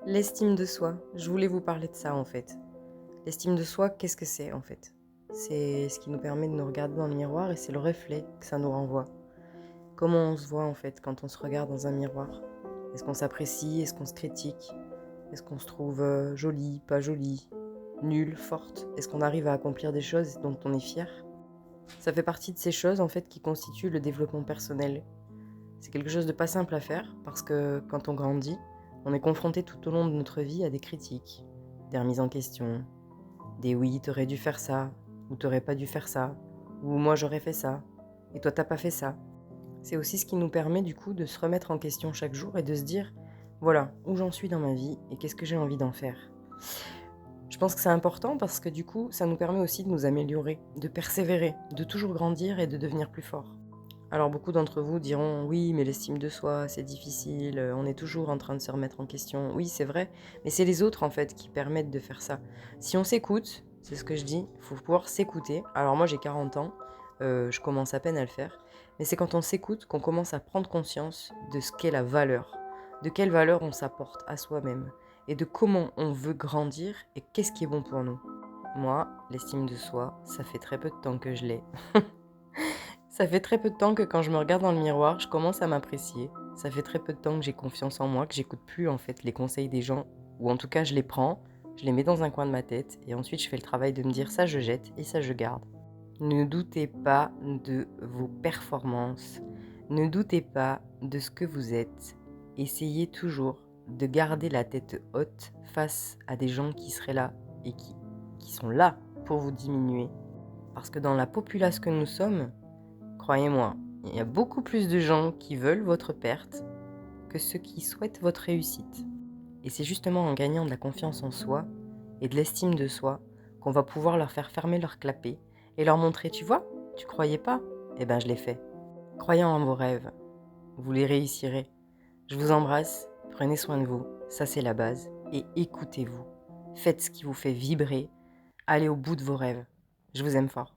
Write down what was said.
L'estime de soi, je voulais vous parler de ça en fait. L'estime de soi, qu'est-ce que c'est en fait? C'est ce qui nous permet de nous regarder dans le miroir et c'est le reflet que ça nous renvoie. Comment on se voit en fait quand on se regarde dans un miroir? Est-ce qu'on s'apprécie? Est-ce qu'on se critique? Est-ce qu'on se trouve jolie, pas jolie, nulle, forte? Est-ce qu'on arrive à accomplir des choses dont on est fier? Ça fait partie de ces choses en fait qui constituent le développement personnel. C'est quelque chose de pas simple à faire parce que quand on grandit, on est confronté tout au long de notre vie à des critiques, des remises en question, des oui, t'aurais dû faire ça, ou t'aurais pas dû faire ça, ou moi j'aurais fait ça, et toi t'as pas fait ça. C'est aussi ce qui nous permet du coup de se remettre en question chaque jour et de se dire, voilà, où j'en suis dans ma vie et qu'est-ce que j'ai envie d'en faire. Je pense que c'est important parce que du coup, ça nous permet aussi de nous améliorer, de persévérer, de toujours grandir et de devenir plus fort. Alors beaucoup d'entre vous diront: «Oui, mais l'estime de soi, c'est difficile, on est toujours en train de se remettre en question». Oui, c'est vrai, mais c'est les autres en fait qui permettent de faire ça. Si on s'écoute, c'est ce que je dis, il faut pouvoir s'écouter. Alors moi j'ai 40 ans, je commence à peine à le faire, mais c'est quand on s'écoute qu'on commence à prendre conscience de ce qu'est la valeur, de quelle valeur on s'apporte à soi-même et de comment on veut grandir et qu'est-ce qui est bon pour nous. Moi, l'estime de soi, ça fait très peu de temps que je l'ai. Ça fait très peu de temps que quand je me regarde dans le miroir, je commence à m'apprécier. Ça fait très peu de temps que j'ai confiance en moi, que j'écoute plus en fait les conseils des gens, ou en tout cas je les prends, je les mets dans un coin de ma tête, et ensuite je fais le travail de me dire ça je jette et ça je garde. Ne doutez pas de vos performances, ne doutez pas de ce que vous êtes. Essayez toujours de garder la tête haute face à des gens qui seraient là et qui sont là pour vous diminuer. Parce que dans la populace que nous sommes, croyez-moi, il y a beaucoup plus de gens qui veulent votre perte que ceux qui souhaitent votre réussite. Et c'est justement en gagnant de la confiance en soi et de l'estime de soi qu'on va pouvoir leur faire fermer leur clapet et leur montrer, tu vois, tu croyais pas? Eh ben je l'ai fait. Croyant en vos rêves, vous les réussirez. Je vous embrasse, prenez soin de vous, ça c'est la base, et écoutez-vous. Faites ce qui vous fait vibrer, allez au bout de vos rêves. Je vous aime fort.